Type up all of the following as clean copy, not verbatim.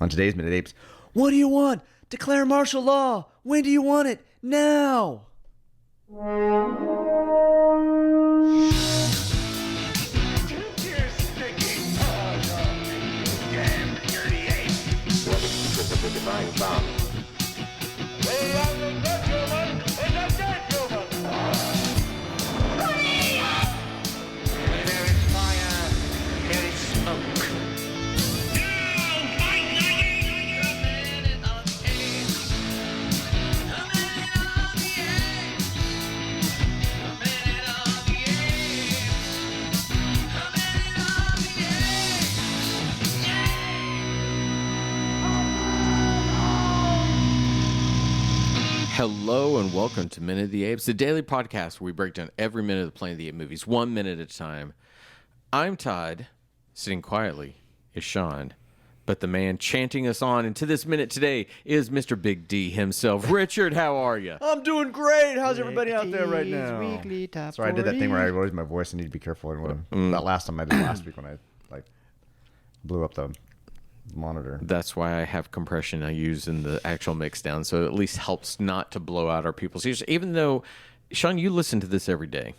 On today's Minute Apes, what do you want? Declare martial law. When do you want it? Now. Hello and welcome to Minute of the Apes, the daily podcast where we break down every minute of the Planet of the Apes movies, 1 minute at a time. I'm Todd. Sitting quietly is Sean, but the man chanting us on into this minute today is Mr. Big D himself. Richard, how are you? I'm doing great. How's everybody out there right now? Weekly top Sorry, I did that thing where I 40. raised my voice. I need to be careful. That last time I did last week when I blew up the monitor. That's why I have compression I use in the actual mix down, so it at least helps not to blow out our people's ears. Even though, Sean, you listen to this every day.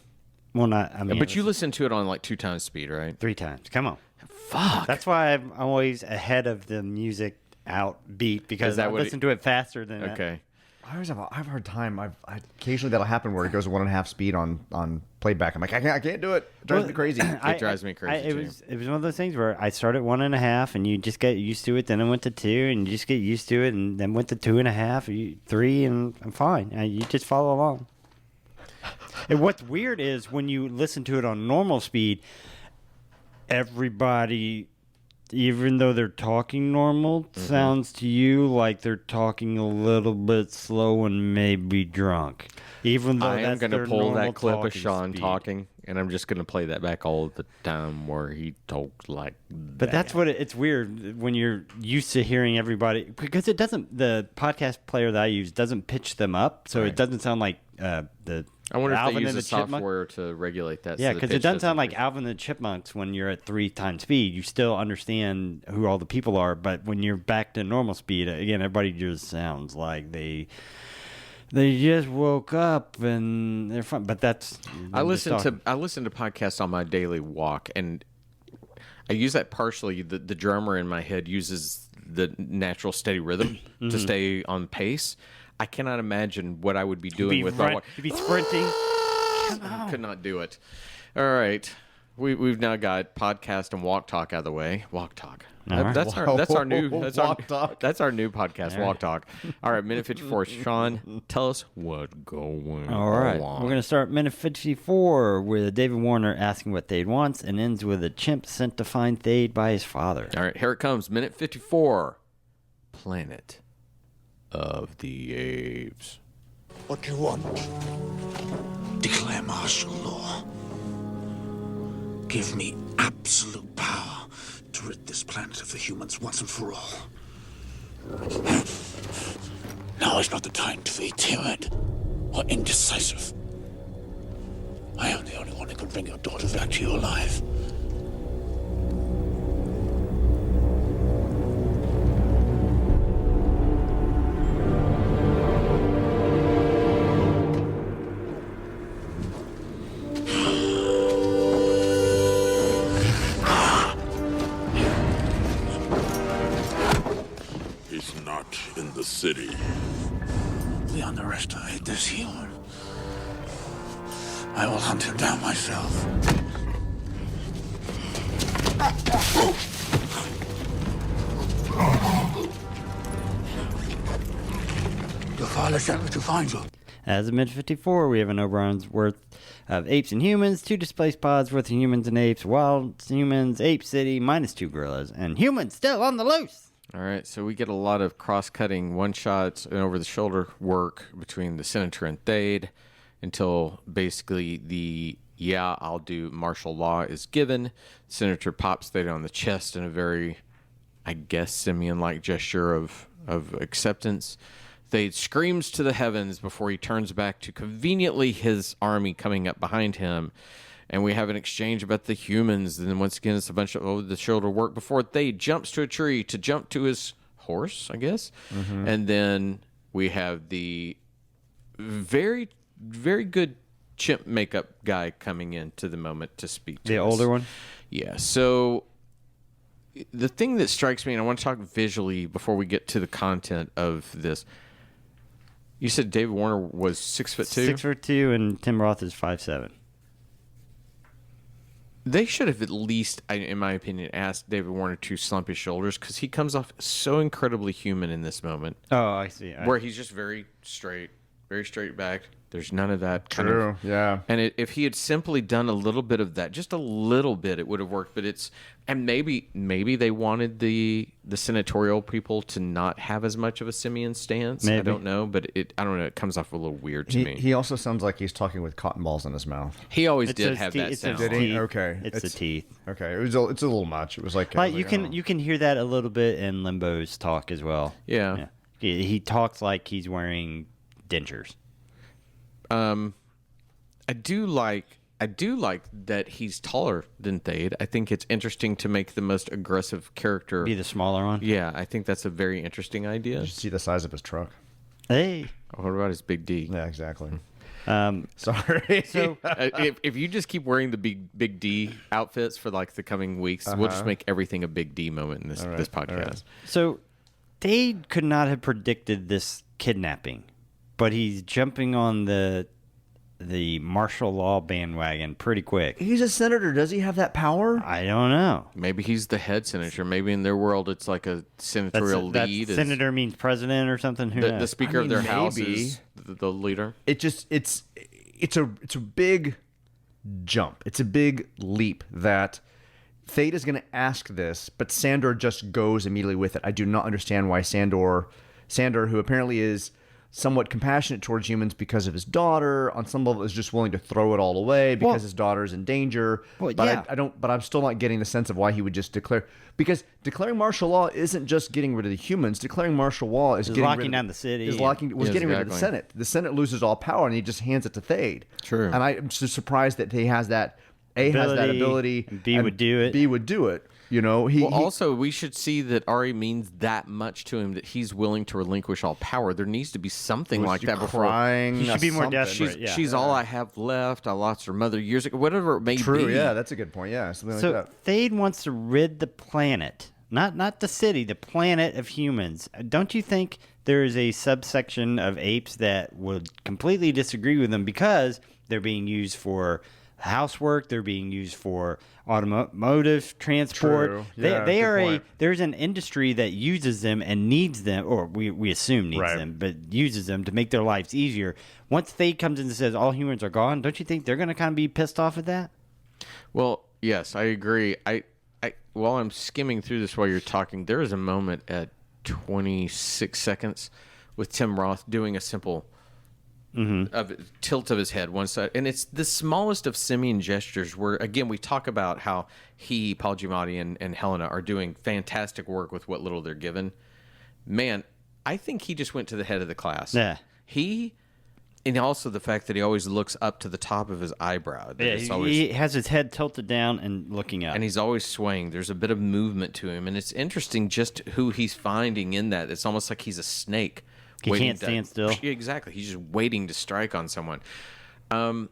Well, But you listen to it on like 2 times speed, right? 3 times. Come on. Fuck. That's why I'm always ahead of the music out beat because I listen to it faster than Okay. I always have a hard time. Occasionally that'll happen where it goes 1.5 speed on playback. I'm like, I can't do it. It drives me crazy. It drives me crazy, it was one of those things where I started 1.5 and you just get used to it. Then I went to 2 and you just get used to it, and then went to 2.5, 3, and I'm fine. You just follow along. And what's weird is when you listen to it on normal speed, everybody, even though they're talking normal, sounds to you like they're talking a little bit slow and maybe drunk. Even though I am going to pull that clip of Sean talking, and I'm just going to play that back all the time where he talks like that. But that's what it's weird when you're used to hearing everybody, because it doesn't, the podcast player that I use doesn't pitch them up, so it doesn't sound like I wonder Alvin if they and use the the Chipmunk. software to regulate that. Yeah, so the because pitch it doesn't sound like differ. Alvin and the Chipmunks when you're at 3 times speed. You still understand who all the people are, but when you're back to normal speed, again, everybody just sounds like they just woke up and they're fun. But that's I listen to podcasts on my daily walk, and I use that partially. The drummer in my head uses the natural steady rhythm to stay on pace. I cannot imagine what I would be doing with my walk. You'd be sprinting. I could not do it. All right. We've now got podcast and walk talk out of the way. Walk talk. All right. That's our new Walk talk. That's our new podcast, Walk Talk. All right, minute 54. Sean, tell us what's going All right. on. We're going to start minute 54 with David Warner asking what Thade wants, and ends with a chimp sent to find Thade by his father. All right, here it comes. Minute 54. Planet of the Apes. What do you want? Declare martial law. Give me absolute power to rid this planet of the humans once and for all. Now is not the time to be timid or indecisive. I am the only one who can bring your daughter back to you alive. In the city. We underestimate this human. I will hunt him down myself. Your father sent me to find you. As of minute 54, we have an O'Brien's worth of apes and humans, 2 displaced pods worth of humans and apes, wild humans, ape city, minus 2 gorillas, and humans still on the loose. All right, so we get a lot of cross-cutting one-shots and over-the-shoulder work between the senator and Thade until basically the I'll do martial law is given. Senator pops Thade on the chest in a very, I guess, simian-like gesture of acceptance. Thade screams to the heavens before he turns back to conveniently his army coming up behind him. And we have an exchange about the humans. And then once again, it's a bunch of over-the-shoulder work before Thade jumps to a tree to jump to his horse, I guess. And then we have the very, very good chimp makeup guy coming into the moment to speak to The us. older one? Yeah. So the thing that strikes me, and I want to talk visually before we get to the content of this. You said David Warner was 6'2"? 6'2", and Tim Roth is 5'7". They should have at least, in my opinion, asked David Warner to slump his shoulders because he comes off so incredibly human in this moment. Oh, I see. Where he's just very straight back. There's none of that kind True. of. Yeah. And if he had simply done a little bit of that, just a little bit, it would have worked. But maybe they wanted the senatorial people to not have as much of a simian stance. Maybe. I don't know, but I don't know. It comes off a little weird to me. He also sounds like he's talking with cotton balls in his mouth. He always It's did his have teeth- that it's his sound. teeth. Okay. It's the teeth. Okay. It's a little much. It was like, Like you can hear that a little bit in Limbo's talk as well. Yeah. He talks like he's wearing dentures. I do like that he's taller than Thade. I think it's interesting to make the most aggressive character. Be the smaller one. Yeah, I think that's a very interesting idea. Did you see the size of his truck? Hey. What about his big D? Yeah, exactly. Um, Sorry. so If you just keep wearing the big D outfits for like the coming weeks, we'll just make everything a big D moment in this podcast. right. So they could not have predicted this kidnapping, but he's jumping on the martial law bandwagon pretty quick. He's a senator. Does he have that power? I don't know. Maybe he's the head senator. Maybe in their world it's like a senatorial That's lead. is senator means president or something. Who the knows? speaker I of their mean, house maybe. is the leader. It's a big jump. It's a big leap that Thade is going to ask this, but Sandor just goes immediately with it. I do not understand why Sandor, who apparently is somewhat compassionate towards humans because of his daughter, on some level is just willing to throw it all away because his daughter is in danger. Well, but yeah. I don't. But I'm still not getting the sense of why he would just declare, because declaring martial law isn't just getting rid of the humans. Declaring martial law is getting locking rid of, down the city. Is locking was Yeah, getting rid of the exactly. Senate. The Senate loses all power, and he just hands it to Thade. True. And I'm just surprised that he has that. Has that ability. and B would do it. B would do it. You know, Well, also, we should see that Ari means that much to him that he's willing to relinquish all power. There needs to be something like that before. crying. He should be more something. desperate. Yeah. She's all I have left. I lost her mother years ago. Whatever it may True. be. Yeah, that's a good point. Yeah, something So like that. Thade wants to rid the planet, not the city, the planet of humans. Don't you think there is a subsection of apes that would completely disagree with them because they're being used for housework, they're being used for automotive transport. True. Yeah, They good are point. there's an industry that uses them and needs them, or we assume needs Right. them, but uses them to make their lives easier. Once Thade comes in and says all humans are gone, don't you think they're going to kind of be pissed off at that? Well, yes, I agree. I while I'm skimming through this while you're talking, there is a moment at 26 seconds with Tim Roth doing a simple tilt of his head one side, and it's the smallest of simian gestures where, again, we talk about how Paul Giamatti and Helena are doing fantastic work with what little they're given. Man, I think he just went to the head of the class. Yeah. And also the fact that he always looks up to the top of his eyebrow. That it's always, He has his head tilted down and looking up. and he's always swaying. There's a bit of movement to him, and it's interesting just who he's finding in that. It's almost like he's a snake. He waiting can't stand still. Yeah, exactly. He's just waiting to strike on someone. I'm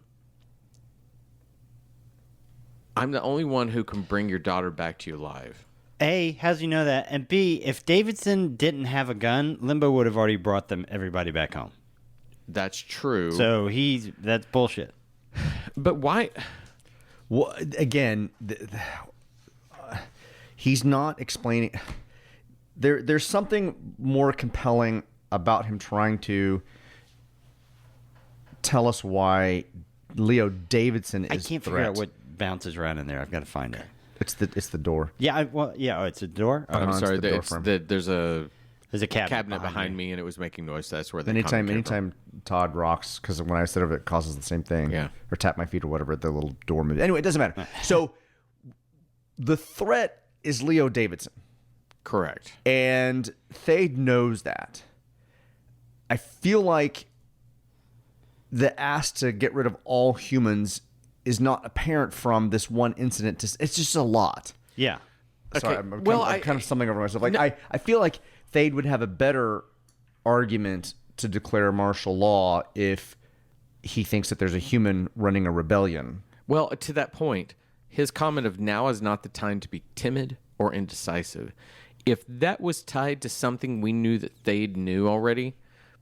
the only one who can bring your daughter back to you alive. A, how's you know that? And B, if Davidson didn't have a gun, Limbo would have already brought everybody back home. That's true. So that's bullshit. but why? Well, again, he's not explaining. There's something more compelling about him trying to tell us why Leo Davidson is. I can't figure out what bounces around in there. I've got to find it. It's the door. Yeah, it's a door. Oh, I'm it's sorry. the door frame. There's a there's a cabinet behind me, and it was making noise. That's where the Anytime Todd rocks, because when I sit over, it causes the same thing. Yeah. Or tap my feet or whatever, the little door moves. Anyway, it doesn't matter. So the threat is Leo Davidson. Correct. And Thade knows that. I feel like the ask to get rid of all humans is not apparent from this one incident. It's just a lot. Yeah. Sorry, Okay, I'm well, kind of stumbling over myself. Like I feel like Thade would have a better argument to declare martial law if he thinks that there's a human running a rebellion. Well, to that point, his comment of now is not the time to be timid or indecisive. If that was tied to something we knew that Thade knew already,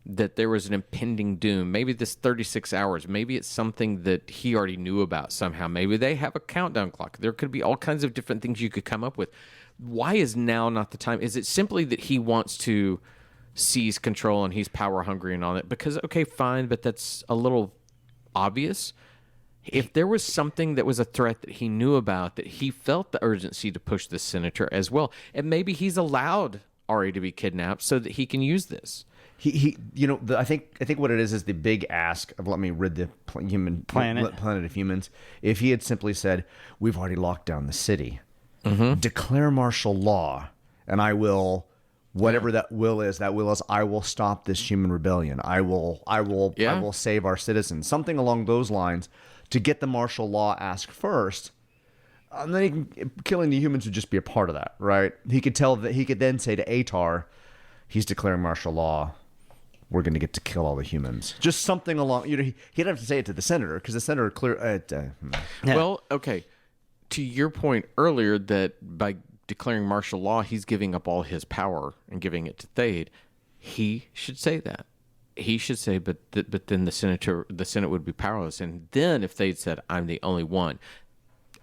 that there was an impending doom, maybe this 36 hours, maybe it's something that he already knew about somehow. Maybe they have a countdown clock. There could be all kinds of different things you could come up with. Why is now not the time? Is it simply that he wants to seize control and he's power hungry and all that? Because, okay, fine, but that's a little obvious. If there was something that was a threat that he knew about, that he felt the urgency to push the senator as well, and maybe he's allowed Ari to be kidnapped so that he can use this. I think what it is the big ask of let me rid the planet of humans. If he had simply said, "We've already locked down the city, declare martial law, and I will." Whatever that will is, I will stop this human rebellion. I will save our citizens. Something along those lines to get the martial law ask first. And then killing the humans would just be a part of that, right? He could then say to Atar, he's declaring martial law. We're going to get to kill all the humans. Just something along, he'd have to say it to the senator because the senator Well, okay. To your point earlier that by declaring martial law, he's giving up all his power and giving it to Thade. He should say that. He should say, but then the Senate would be powerless. And then if Thade said, "I'm the only one,"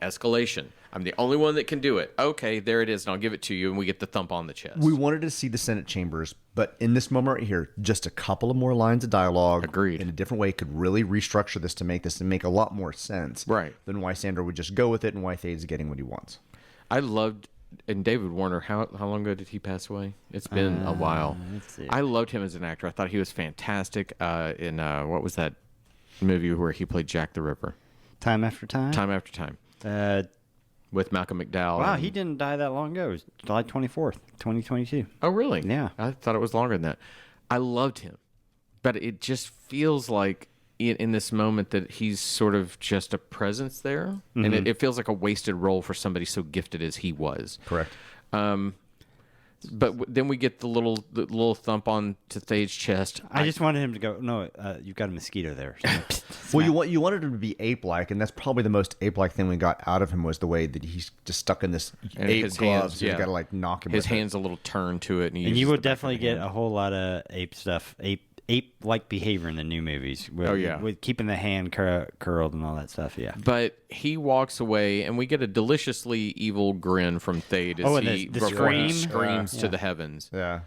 escalation. I'm the only one that can do it. Okay, there it is, and I'll give it to you, and we get the thump on the chest. We wanted to see the Senate chambers, but in this moment right here, just a couple of more lines of dialogue, agreed, in a different way, could really restructure this to make a lot more sense, right? Than why Sandor would just go with it and why Thade's getting what he wants. I loved. And David Warner, how long ago did he pass away? It's been a while. I loved him as an actor. I thought he was fantastic in what was that movie where he played Jack the Ripper? Time After Time? Time After Time. With Malcolm McDowell. Wow, he didn't die that long ago. It was July 24th, 2022. Oh, really? Yeah. I thought it was longer than that. I loved him. But it just feels like in this moment that he's sort of just a presence there. Mm-hmm. And it feels like a wasted role for somebody so gifted as he was. Correct. But then we get the little thump on to Thade's chest. I just wanted him to go, "No, you've got a mosquito there." Well, you wanted him to be ape-like, and that's probably the most ape-like thing we got out of him was the way that he's just stuck in this and ape his gloves. Hands, So you got to like knock him. His hands a little turned to it, and you will definitely get a whole lot of ape stuff, ape-like behavior in the new movies. With keeping the hand curled and all that stuff. Yeah. But he walks away, and we get a deliciously evil grin from Thade as he screams to the heavens. Yeah.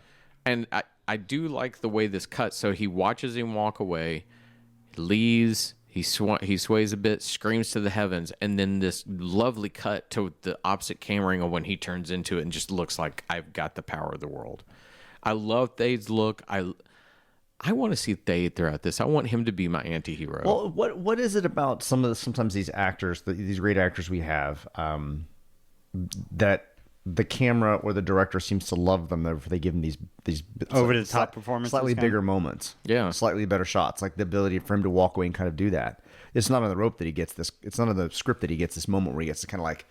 And I do like the way this cuts. So he watches him walk away, leaves. He sways a bit, screams to the heavens, and then this lovely cut to the opposite camera angle when he turns into it and just looks like I've got the power of the world. I love Thade's look. I want to see Thade throughout this. I want him to be my anti-hero. Well, what is it about sometimes these actors, these great actors we have, that the camera or the director seems to love them if they give them these over the top performances, slightly bigger moments, slightly better shots, like the ability for him to walk away and kind of do that. It's not on the rope that he gets this. It's not on the script that he gets this moment where he gets to kind of like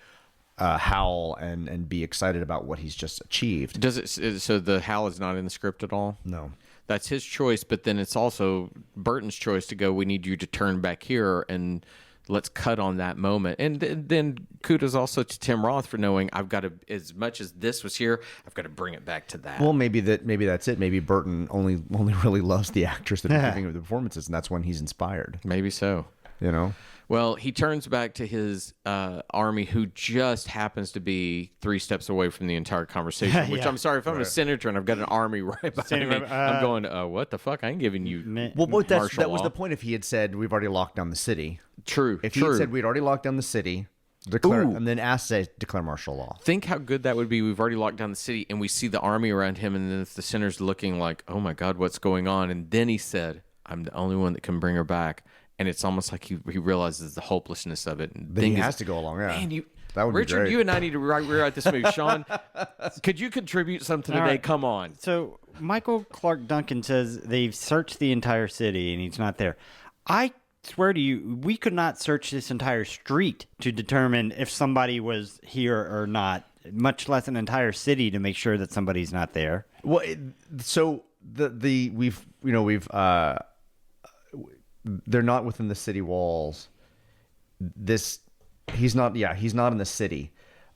howl and be excited about what he's just achieved. So the howl is not in the script at all? No. That's his choice, but then it's also Burton's choice to go, we need you to turn back here and let's cut on that moment. And then kudos also to Tim Roth for knowing I've got to, as much as this was here, I've got to bring it back to that. Well, maybe that's it. Maybe Burton only really loves the actors that are giving him the performances, and that's when he's inspired. Maybe so. You know? Well, he turns back to his army, who just happens to be 3 steps away from the entire conversation. Which I'm sorry, if I'm a senator and I've got an army right behind me, I'm going, what the fuck? I ain't giving you. That was the point. If he had said we've already locked down the city. True. If he had said we'd already locked down the city, and then declare martial law. Think how good that would be. We've already locked down the city, and we see the army around him, and then if the senator's looking like, oh my God, what's going on? And then he said, I'm the only one that can bring her back. And it's almost like he realizes the hopelessness of it. And then he has to go along, Man, that would Richard, be great. you and I need to rewrite this movie. Sean, could you contribute something today? Right. Come on. So Michael Clark Duncan says they've searched the entire city and he's not there. I swear to you, we could not search this entire street to determine if somebody was here or not much less an entire city to make sure that somebody's not there. Well, so we've they're not within the city walls. He's not in the city.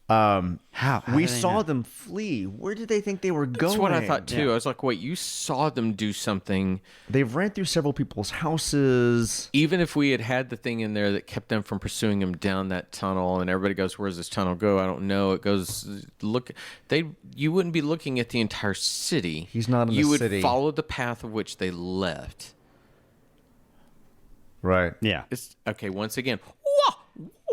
How we do they saw know? them flee. Where did they think they were going? That's what I thought too. I was like, wait, you saw them do something. They've ran through several people's houses. Even if we had the thing in there that kept them from pursuing him down that tunnel, and everybody goes, "Where's this tunnel go?" I don't know. It goes. You wouldn't be looking at the entire city. He's not in the You would city. follow the path of which they left. Right. Yeah. It's okay. Once again,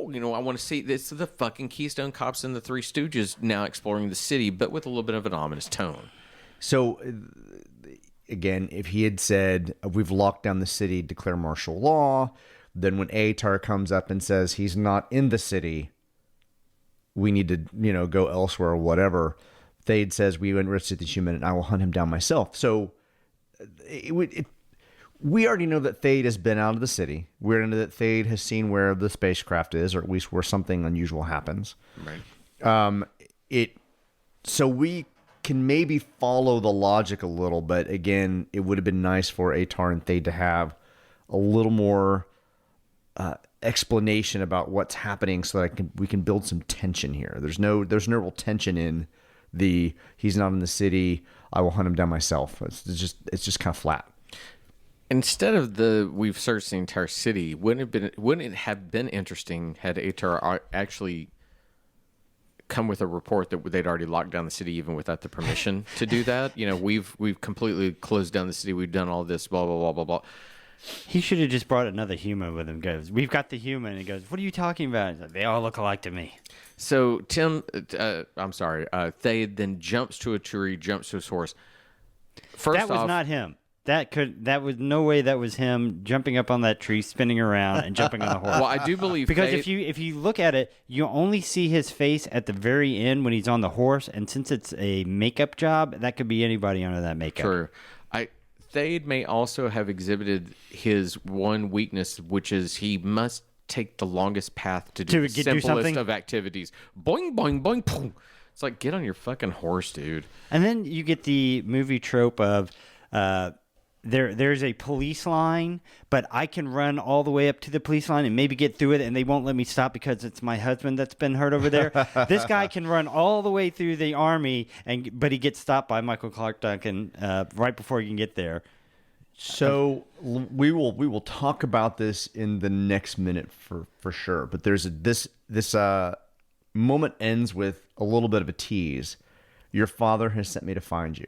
I want to see this. The fucking Keystone Cops and the Three Stooges now exploring the city, but with a little bit of an ominous tone. So, again, if he had said, "We've locked down the city, declare martial law," then when Atar comes up and says he's not in the city, we need to, go elsewhere or whatever. Thade says, "We enlisted this human, and I will hunt him down myself." So, we already know that Thade has been out of the city. We already know that Thade has seen where the spacecraft is, or at least where something unusual happens. Right. So we can maybe follow the logic a little, but again, it would have been nice for Atar and Thade to have a little more explanation about what's happening, so that we can build some tension here. There's no real tension in he's not in the city, I will hunt him down myself. It's just kind of flat. Instead of we've searched the entire city, wouldn't it have been interesting had Atar actually come with a report that they'd already locked down the city even without the permission to do that? We've completely closed down the city. We've done all this, blah, blah, blah, blah, blah. He should have just brought another human with him. Goes, "We've got the human." And he goes, "What are you talking about?" He's like, "They all look alike to me." So Thade then jumps to a tree, jumps to his horse. First That was off, not him. That was no way that was him jumping up on that tree, spinning around, and jumping on the horse. well, I do believe Because Thade, if you look at it, you only see his face at the very end when he's on the horse, and since it's a makeup job, that could be anybody under that makeup. True. Thade may also have exhibited his one weakness, which is he must take the longest path to do the simplest something? of activities. Boing, boing, boing, boom. It's like, get on your fucking horse, dude. And then you get the movie trope of there's a police line, but I can run all the way up to the police line and maybe get through it, and they won't let me stop because it's my husband that's been hurt over there. This guy can run all the way through the army, but he gets stopped by Michael Clark Duncan right before he can get there. So we will talk about this in the next minute for sure. But there's this moment ends with a little bit of a tease. Your father has sent me to find you.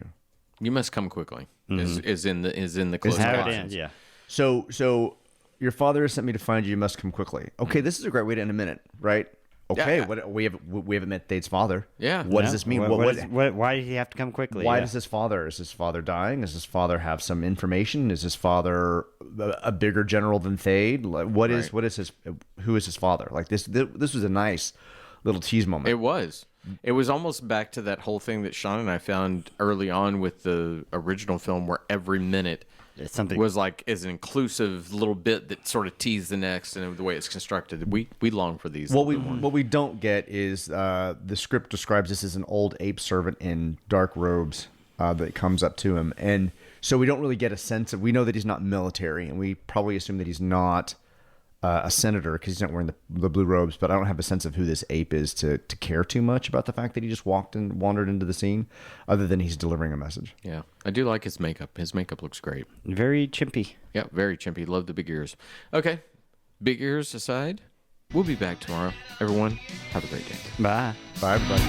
You must come quickly. Is in the close How it captions. ends, yeah. So your father has sent me to find you. You must come quickly. Okay, this is a great way to end a minute, right? Okay, Yeah. What we haven't met Thade's father. Yeah. What does this mean? Why did he have to come quickly? Why Yeah. does his father? Is his father dying? Does his father have some information? Is his father a bigger general than Thade? Like, what is his? Who is his father? Like this was a nice little tease moment. It was. It was almost back to that whole thing that Sean and I found early on with the original film, where every minute It's something was like is an inclusive little bit that sort of teased the next, and the way it's constructed. We long for these. What we don't get is the script describes this as an old ape servant in dark robes that comes up to him, and so we don't really get a sense of. We know that he's not military, and we probably assume that he's not a senator because he's not wearing the blue robes. But I don't have a sense of who this ape is to care too much about the fact that he just wandered into the scene, other than he's delivering a message. Yeah, I do like his makeup. His makeup looks great. very chimpy. Yeah, very chimpy. Love the big ears. Okay, big ears aside, we'll be back tomorrow. Everyone, have a great day. Bye. Bye, everybody.